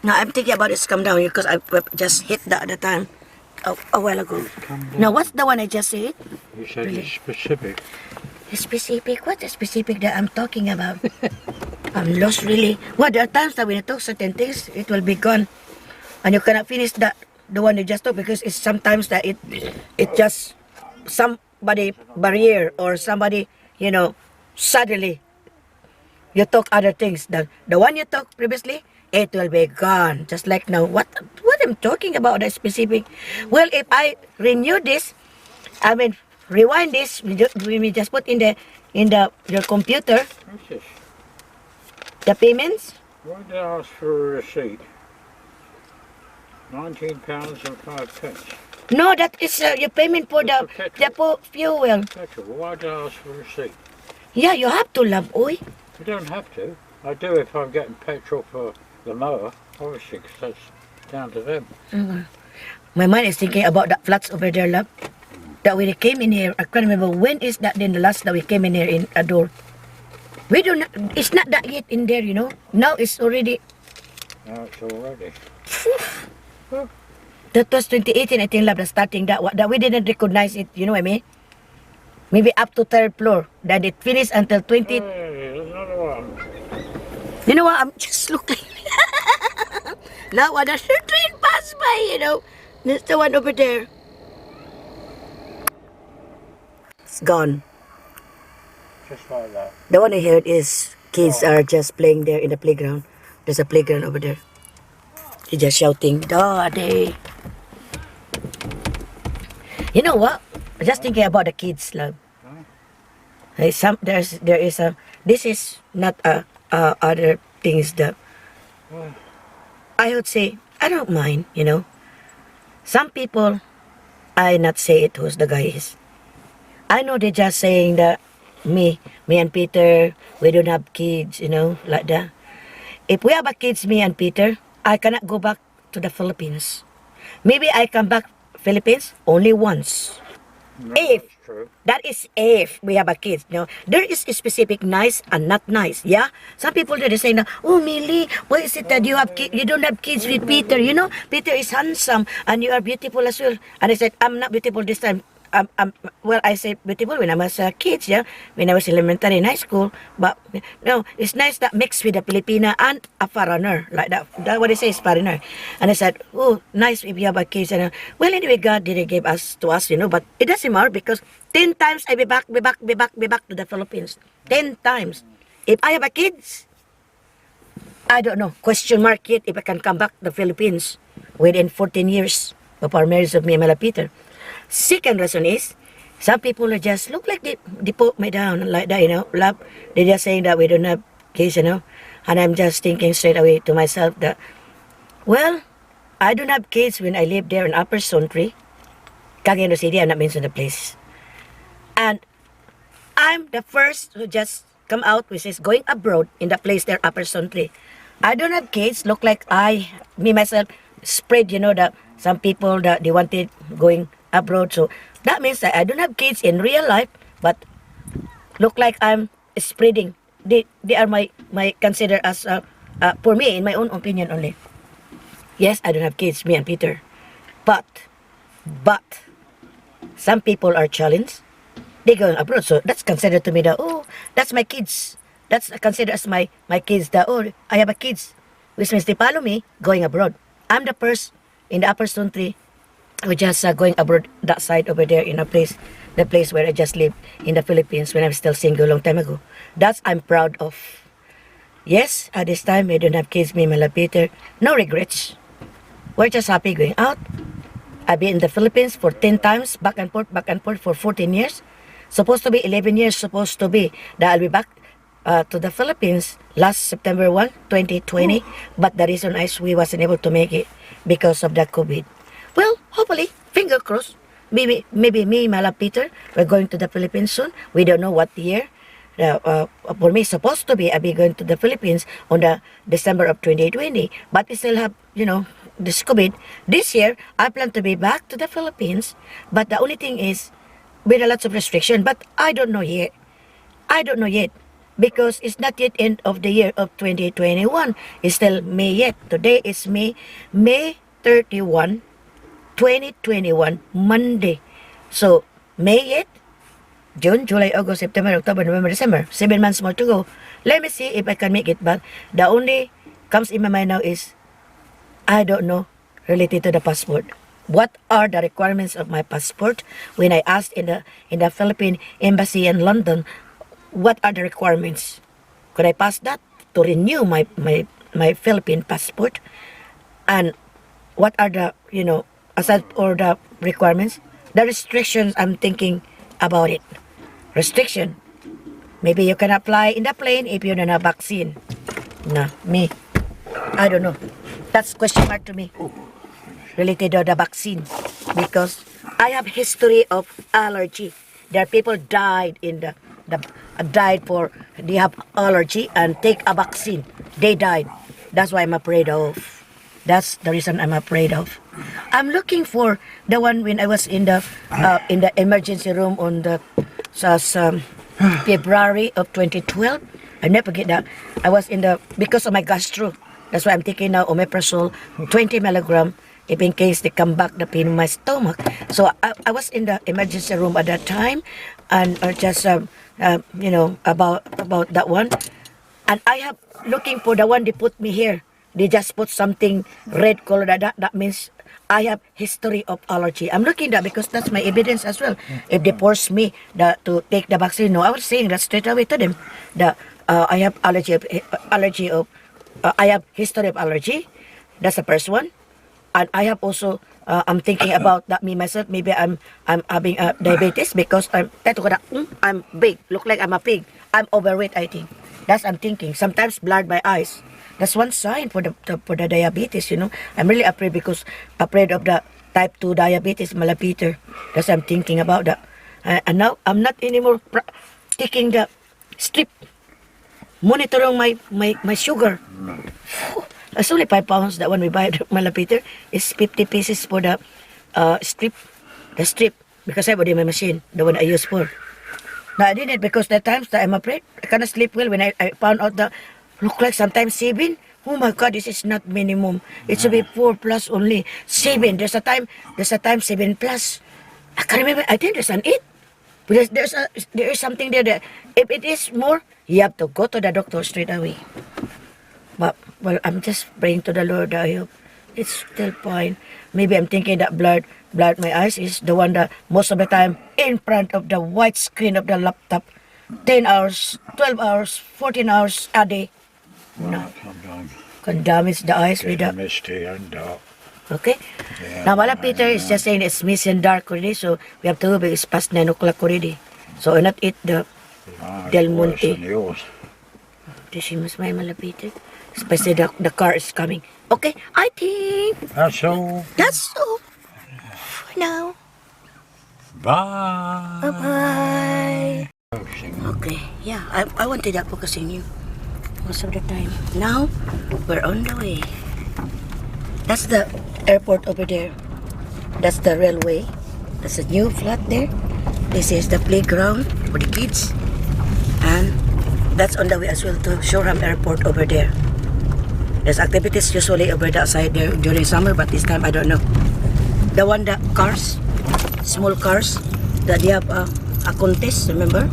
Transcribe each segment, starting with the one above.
No, I'm thinking about it's come down because I just hit the other time a while ago. Now, what's the one I just said? You said Really? it's specific. Specific? What is specific that I'm talking about? I'm lost really. Well, there are times that when you talk certain things, it will be gone. And you cannot finish the one you just talked because it's sometimes that it just somebody barrier or somebody, suddenly you talk other things. The one you talked previously, it will be gone. Just like now. What I'm talking about that specific. Well, if I renew this, I mean rewind this, we just put in the your computer What's this? the payments. Why did I ask for a receipt? £19 and 5 pence. No, that is your payment for That's the for petrol. fuel. Petrol. Why did I ask for a receipt? Yeah, you have to love, oy. You don't have to. I do if I'm getting petrol for the mower, obviously, because that's down to them. My mind is thinking about that flats over there, love. That we came in here, I can't remember when is that then the last that we came in here in a door. We don't, it's not that yet in there, Now it's already, Now it's already. that was 2018, I think, love, the starting, that we didn't recognize it, you know what I mean? Maybe up to third floor, that it finished until 20, Hey, there's another one. you know what, I'm just looking. Now another train passed by, There's the one over there. It's gone. Just like that. The one I heard is kids are just playing there in the playground. There's a playground over there. They're just shouting, Daddy. You know what? I'm just thinking about the kids, love. There is a, this is not other things that I would say, I don't mind, Some people, I not say it who's the guy is. I know they're just saying that me and Peter, we don't have kids, like that. If we have a kids, me and Peter, I cannot go back to the Philippines. Maybe I come back Philippines only once. No, If that's true. that is if we have a kids, there is a specific nice and not nice. Yeah, some people they're saying, "Oh, Millie, why is it that you don't have kids with Peter? Peter is handsome and you are beautiful as well." And I said, "I'm not beautiful this time. Well, I said beautiful when I was a kid, yeah, when I was elementary in high school. But no, it's nice that mixed with a Filipina and a foreigner, like that. That what they say is foreigner." And I said, "Oh, nice if you have a kids." And well, anyway, God didn't give us to us, but it doesn't matter because 10 times I be back to the Philippines. 10 times. If I have a kids, I don't know. Question mark yet if I can come back to the Philippines within 14 years of our marriage of me and Mela Peter. Second reason is, some people are just look like they put me down like that, love. They're just saying that we don't have kids, And I'm just thinking straight away to myself that, well, I don't have kids when I live there in Upper Sontry, Cagayan City, I'm not mentioning the place. And I'm the first who just come out, which is going abroad in the place there, Upper Sontry. I don't have kids, look like me myself, spread, that some people that they wanted going abroad. So that means that I don't have kids in real life, but look like I'm spreading. They are my consider as for me in my own opinion only. Yes, I don't have kids, me and Peter, but some people are challenged. They going abroad, so that's considered to me that that's my kids. That's considered as my kids. That I have a kids, which means they follow me going abroad. I'm the first in the Upper Stone Tree. We're just going abroad that side over there in the place where I just lived in the Philippines when I'm still single long time ago. That's I'm proud of. Yes, at this time we don't have kids, me and Mela Peter. No regrets. We're just happy going out. I've been in the Philippines for 10 times, back and forth for 14 years. Supposed to be 11 years, supposed to be that I'll be back to the Philippines last September 1, 2020. But the reason is we wasn't able to make it because of the COVID. Well, hopefully, finger crossed. Maybe me, Mala Peter, we're going to the Philippines soon. We don't know what year. For me, supposed to be, I'll be going to the Philippines on the December of 2020. But we still have, this COVID. This year, I plan to be back to the Philippines. But the only thing is, with a lot of restriction. But I don't know yet. because it's not yet end of the year of 2021. It's still May yet. Today is May 31, 2021, Monday. So, May yet, June, July, August, September, October, November, December. 7 months more to go. Let me see if I can make it. But the only comes in my mind now is, I don't know, related to the passport. What are the requirements of my passport? When I asked in the Philippine Embassy in London, what are the requirements? Could I pass that to renew my Philippine passport? And what are the, aside or the requirements? The restrictions, I'm thinking about it. Restriction. Maybe you can apply in the plane if you don't have vaccine. No, me. I don't know. That's question mark to me. Related to the vaccine. Because I have history of allergy. There are people died in died for they have allergy and take a vaccine. They died. That's why I'm afraid of. That's the reason I'm afraid of. I'm looking for the one when I was in the emergency room on the February of 2012. I never forget that. I was in the because of my gastro. That's why I'm taking now omeprazole 20 milligram if in case they come back the pain in my stomach. So I was in the emergency room at that time and just about that one. And I have looking for the one they put me here. They just put something red color. That means I have history of allergy. I'm looking that because that's my evidence as well. If they force me to take the vaccine, no, I was saying that straight away to them. That I have I have history of allergy. That's the first one. And I have also I'm thinking about that me myself. Maybe I'm having diabetes because I'm big. Look like I'm a pig. I'm overweight. I think that's I'm thinking. Sometimes blurred my eyes. That's one sign for the diabetes. I'm really afraid of the type 2 diabetes, malapeter. That's I'm thinking about that. And now I'm not anymore taking the strip, monitoring my sugar. It's only 5 pounds. That one we buy at Malapeter is 50 pieces for the strip. The strip. Because I have already my machine. The one I use for. Now I did it because the times that I'm afraid. I cannot sleep well when I found out that look like sometimes 7. Oh my God, this is not minimum. It should be 4 plus only. 7. There's a time 7 plus. I can't remember. I think there's an 8. Because there is something there that if it is more, you have to go to the doctor straight away. But, well, I'm just praying to the Lord. I hope it's still fine. Maybe I'm thinking that blood my eyes is the one that most of the time in front of the white screen of the laptop. 10 hours, 12 hours, 14 hours a day. No. Sometimes Can damage the eyes with it's the... misty and dark. Okay? Yeah. Now, Wala Peter is just saying it's misty and dark already, so we have to go because it's past 9 o'clock already. So, I not eat the Mine's Del worse Monte. than yours. Decimus may malapitin. Especially the car is coming. Okay, I think That's all. that's all for now. Bye. Bye-bye. Focusing. Okay, yeah, I wanted that focusing you most of the time. Now, we're on the way. That's the airport over there. That's the railway. That's a new flat there. This is the playground for the kids. And that's on the way as well to Shoreham Airport over there. There's activities usually over that side there during summer, but this time I don't know. The one that cars, small cars, that they have a contest, remember?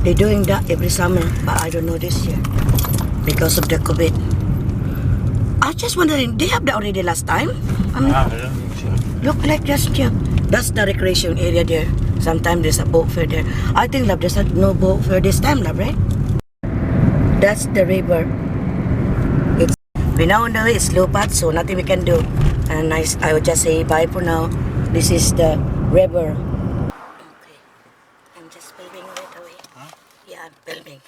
They're doing that every summer, but I don't know this year because of the COVID. I was just wondering, they have that already last time? I don't think so. Look like just yeah. That's the recreation area there. Sometimes there's a boat fair there. I think love there's no boat fair this time, love, right? That's the river. We now on the way, it's low path, so nothing we can do. And I would just say bye for now. This is the river. Okay, I'm just filming right away. Huh? Yeah, I'm filming.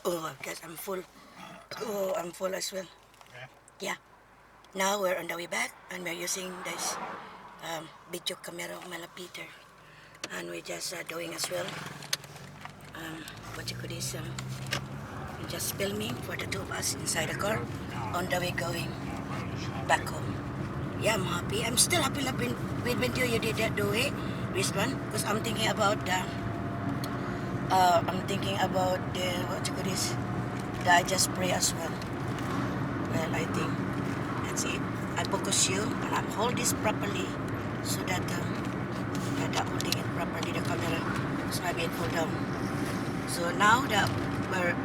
Oh, I guess I'm full. Oh, I'm full as well. Yeah. Now we're on the way back, and we're using this video camera of Malapeter. And we're just doing as well. What you call this? Just filming for the two of us inside the car on the way going back home. Yeah, I'm happy. I'm still happy with video you did that do it, this one, because I'm thinking about I'm thinking about the what you call this, the I just pray as well. Well, I think that's it. I focus you and I hold this properly so that I'm holding it properly, the camera, so I can pull down. So now that we're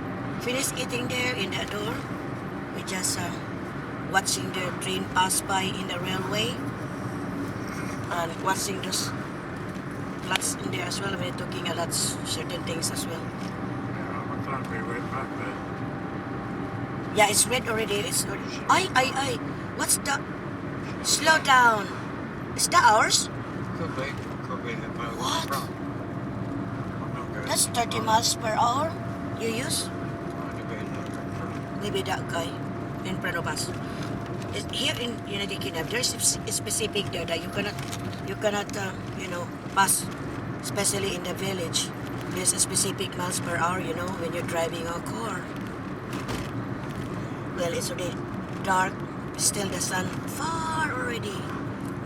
finished eating there in the door, we just watching the train pass by in the railway and watching those flats in there as well. We're talking about certain things as well. Yeah, I'm glad we went back there. Yeah, it's red already. It's I. What's the? Slow down. Is that ours? Could be the boat. What? Front. I'm not going That's to 30 miles per hour. You use? Might have been like a front. Maybe that guy in front of us. Here in United Kingdom, there's a specific there that you cannot pass, especially in the village. There's a specific miles per hour, when you're driving a car. Well, it's already dark, still the sun far already,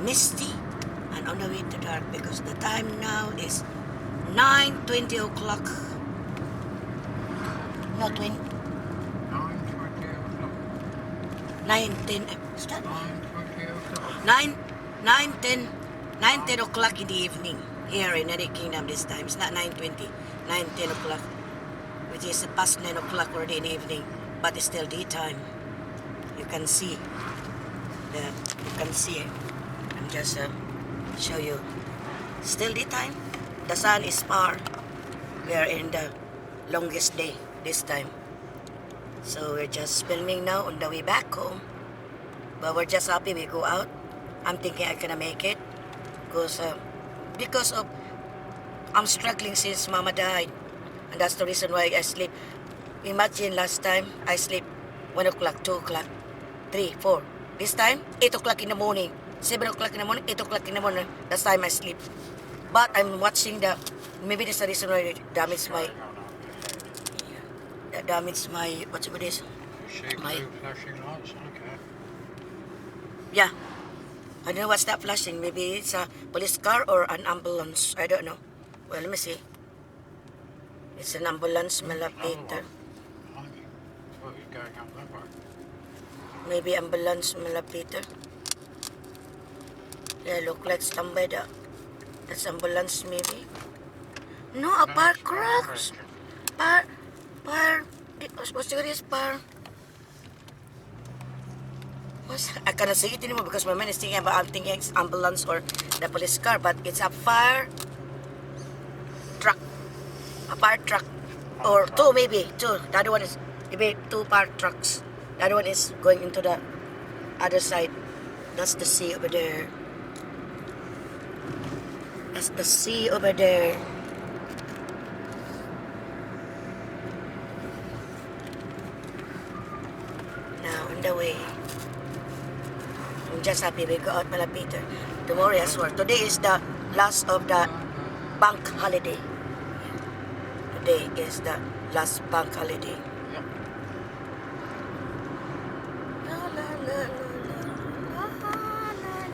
misty, and on the way to dark because the time now is 9:20 o'clock. No, 20, 9:20 o'clock. 9:10. Is that 9:20 o'clock. 9:10 o'clock in the evening here in United Kingdom this time. It's not 9:20, 9:10 o'clock, which is past 9 o'clock already in the evening, but it's still daytime. You can see it. I'm just show you. Still daytime. The sun is far. We are in the longest day this time. So we're just filming now on the way back home. But we're just happy we go out. I'm thinking I can make it because of I'm struggling since Mama died, and that's the reason why I sleep. Imagine last time I sleep 1 o'clock, 2 o'clock, 3, 4. This time 8 o'clock in the morning, 7 o'clock in the morning, 8 o'clock in the morning. That's time I sleep. But I'm watching maybe that's the reason why it damaged my what you call this? You see My- blue flashing lights? Okay. Yeah. I don't know what's that flashing. Maybe it's a police car or an ambulance. I don't know. Well, let me see. It's an ambulance, Malapitan. I think well, he's going up that way. Maybe ambulance, Malapitan. Yeah, look like somebody. That's ambulance, maybe. No, a park crash. What's this par? I cannot say it anymore because my mind is thinking about, I'm thinking it's ambulance or the police car, but it's a fire truck. A fire truck. Or two, maybe. Two. The other one is maybe 2 fire trucks. The other one is going into the other side. That's the sea over there. That's the sea over there. Now on the way. I'm just happy we go out Malapitan. Tomorrow as well. Today is the last of the bank holiday. Today is the last bank holiday. Yep. La la la la la la la la la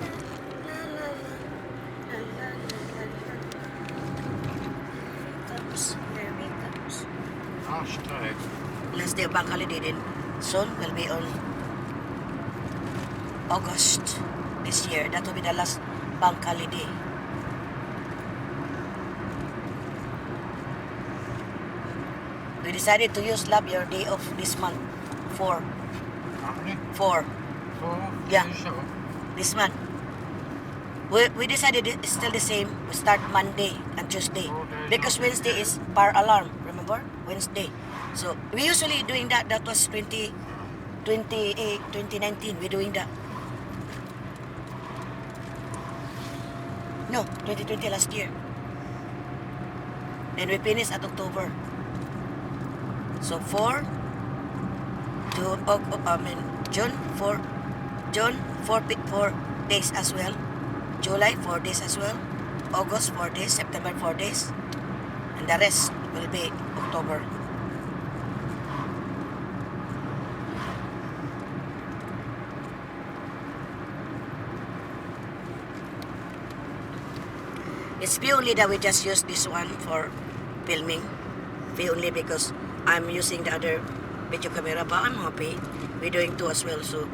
la la la. Here he comes. Last day. Last day of bank holiday then soon will be on August this year. That will be the last bank holiday. We decided to use lab your day off this month. 4. How many? 4. 4? Yeah. You sure? This month. We decided it's still the same. We start Monday and Tuesday. 4 days Because off. Wednesday is bar alarm. Remember? Wednesday. So we usually doing that. That was 2019. We're doing that. No, 2020 last year. And we finished at October. So 4 to June 4 4 days as well. July 4 days as well. August 4 days, September 4 days. And the rest will be October. It's purely that we just use this one for filming. fee only because I'm using the other video camera, but I'm happy. We're doing two as well. So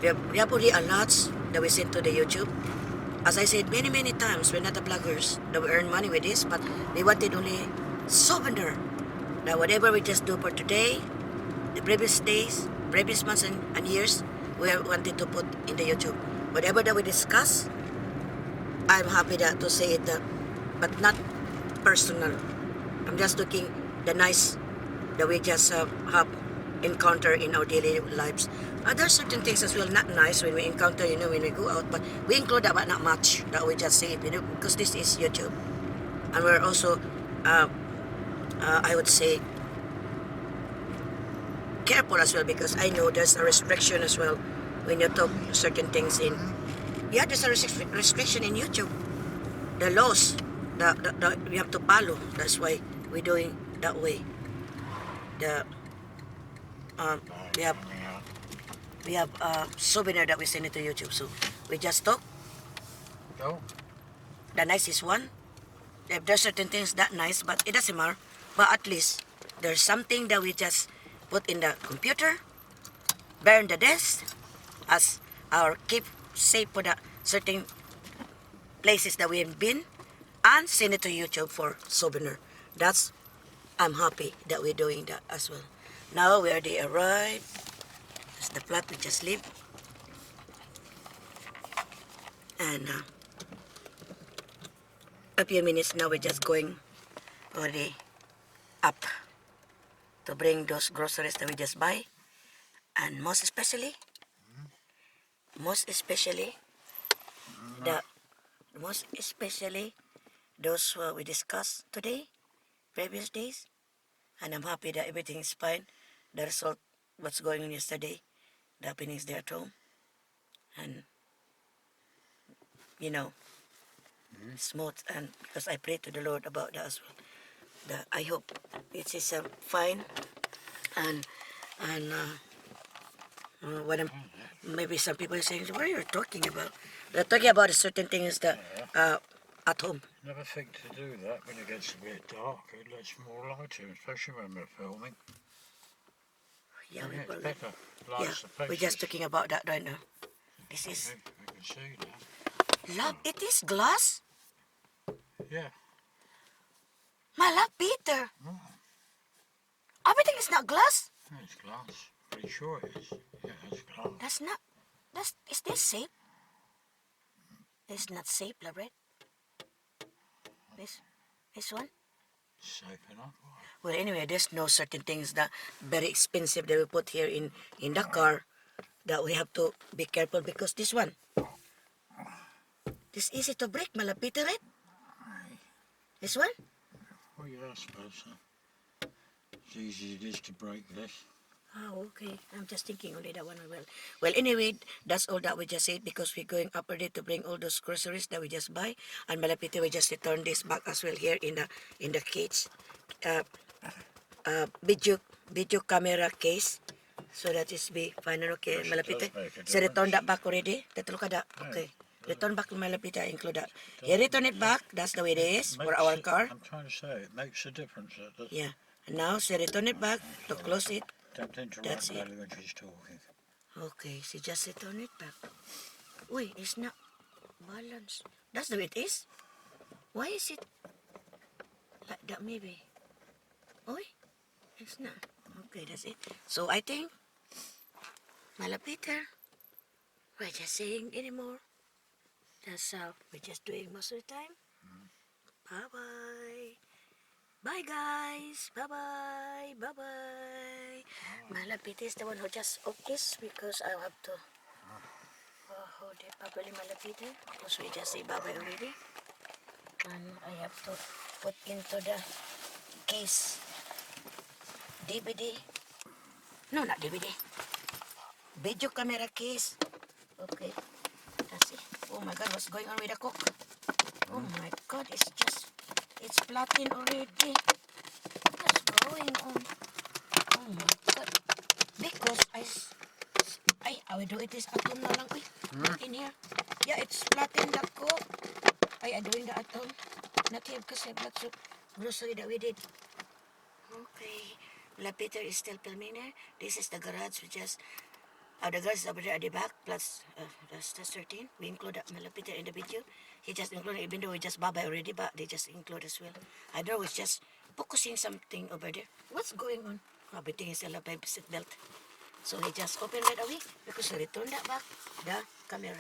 we have already a lot that we send to the YouTube. As I said many times, we're not the bloggers that we earn money with this, but we wanted only souvenir. Now whatever we just do for today, the previous days, previous months and years, we wanted to put in the YouTube. Whatever that we discuss, I'm happy that to say it, but not personal. I'm just looking the nice that we just have encounter in our daily lives. There are certain things as well not nice when we encounter, when we go out, but we include that, but not much that we just say, because this is YouTube, and we're also, I would say, careful as well, because I know there's a restriction as well when you talk certain things in. Yeah, there's a restriction in YouTube. The laws that we have to follow. That's why we're doing that way. The we have souvenir that we send it to YouTube. So we just talk. Oh, The nicest one. If there's certain things that nice, but it doesn't matter. But at least there's something that we just put in the computer, burn the desk, as our keep safe for the certain places that we have been, and send it to YouTube for souvenir. I'm happy that we're doing that as well. Now we already arrived. That's the flat we just live. And a few minutes now we're just going already up to bring those groceries that we just buy. And most especially, the most especially those we discussed today, previous days, and I'm happy that everything is fine. The result, what's going on yesterday, the happenings there at home, and smooth. And because I pray to the Lord about that as well. I hope it is fine, and what maybe some people are saying, what are you talking about? They're talking about certain things that at home. never think to do that when it gets a bit dark. It lets more light in, especially when we're filming. Yeah, Yeah, we it's better. Lights the we're faces. just talking about that right now. This is We can see that. love. It is glass. Yeah. My love, Peter. Oh, Everything is not glass. it's glass. Pretty sure it is. Yeah, it's glass. That's not. Is this safe? It's not safe, Labret. This one. Safe enough. Well, anyway, there's no certain things that very expensive that we put here in the car that we have to be careful, because this one, this easy to break, malapit, right? This one? Well, yeah, I suppose so. It's easy it is to break this. Oh, okay. I'm just thinking only that one as well. Well, anyway, that's all that we just said, because we're going up early to bring all those groceries that we just buy. And malapit, we just return this back as well here in the cage. Video camera case. So that is be final, okay, malapit. So return that back already. Tatlo ka da. Okay. Return back to malapit, include that. You return it back. That's the way it is for our car. I'm trying to say, it makes a difference. Yeah. And now, so return it back to close it. Don't interrupt That's it. Ellie when she's talking. Okay, so just return it back. Uy, it's not balanced. That's the way it is. Why is it like that maybe? Uy, it's not. Okay, that's it. So I think, malapiter, we're just saying anymore. That's how we're just doing most of the time. Bye-bye. Bye guys. Bye-bye. Bye-bye. Malapit is the one who just this because I have to hold it properly, malapit, because we just say bye-bye already. And I have to put into the case DVD. No, not DVD. Video camera case. Okay. That's it. Oh my God, what's going on with the cook? Oh my God, it's flattened already. What's going on? Oh my God. Because I will do it this at home na lang. In here. Yeah, it's flattened the cook. I'm doing that at home. Not here because I have lots of grocery that we did. Okay. La Peter is still filming there. This is the garage. We just the garage is over there at the back. Plus, that's 13. We include Mala Peter in the video. He just included, even though we just baba already, but they just include as well. I don't know. It's just focusing something over there. What's going on? Everything is a seat belt. So he just opened it away because he returned that back the camera.